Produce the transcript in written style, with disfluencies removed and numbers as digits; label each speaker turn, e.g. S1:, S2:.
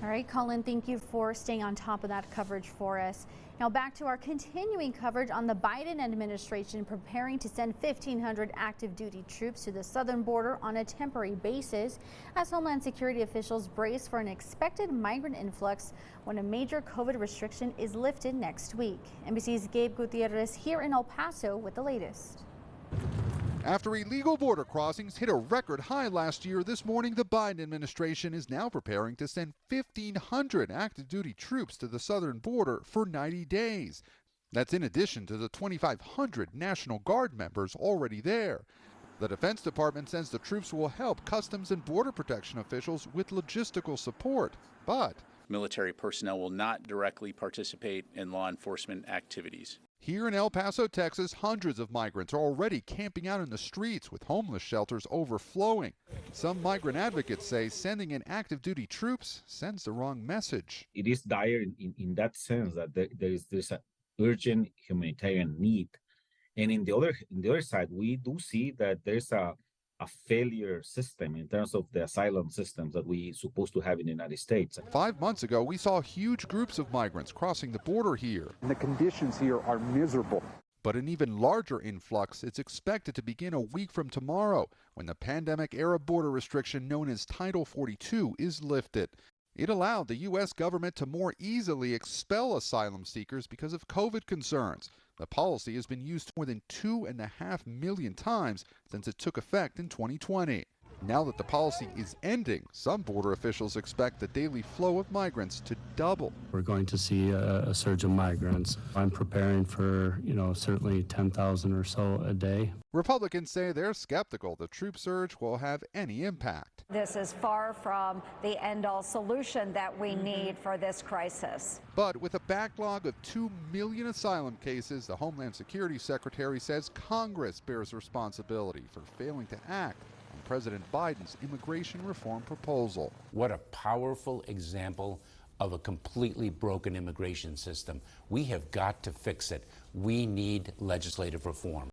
S1: All right, Colin, thank you for staying on top of that coverage for us. Now back to our continuing coverage on the Biden administration preparing to send 1,500 active duty troops to the southern border on a temporary basis as Homeland Security officials brace for an expected migrant influx when a major COVID restriction is lifted next week. NBC's Gabe Gutierrez here in El Paso with the latest.
S2: After illegal border crossings hit a record high last year, this morning the Biden administration is now preparing to send 1,500 active duty troops to the southern border for 90 days. That's in addition to the 2,500 National Guard members already there. The Defense Department says the troops will help Customs and Border Protection officials with logistical support, but
S3: military personnel will not directly participate in law enforcement activities.
S2: Here in El Paso, Texas, hundreds of migrants are already camping out in the streets with homeless shelters overflowing. Some migrant advocates say sending in active duty troops sends the wrong message.
S4: It is dire in that sense that there's an urgent humanitarian need. And in the other side, we do see that there's a failure system in terms of the asylum systems that we supposed to have in the United States.
S2: 5 months ago, we saw huge groups of migrants crossing the border here.
S5: And the conditions here are miserable.
S2: But an even larger influx is expected to begin a week from tomorrow when the pandemic-era border restriction known as Title 42 is lifted. It allowed the U.S. government to more easily expel asylum seekers because of COVID concerns. The policy has been used more than 2.5 million times since it took effect in 2020. Now that the policy is ending, some border officials expect the daily flow of migrants to double.
S6: We're going to see a surge of migrants. I'm preparing for, certainly 10,000 or so a day.
S2: Republicans say they're skeptical the troop surge will have any impact.
S7: This is far from the end-all solution that we need for this crisis.
S2: But with a backlog of 2 million asylum cases, the Homeland Security Secretary says Congress bears responsibility for failing to act on President Biden's immigration reform proposal.
S8: What a powerful example of a completely broken immigration system. We have got to fix it. We need legislative reform.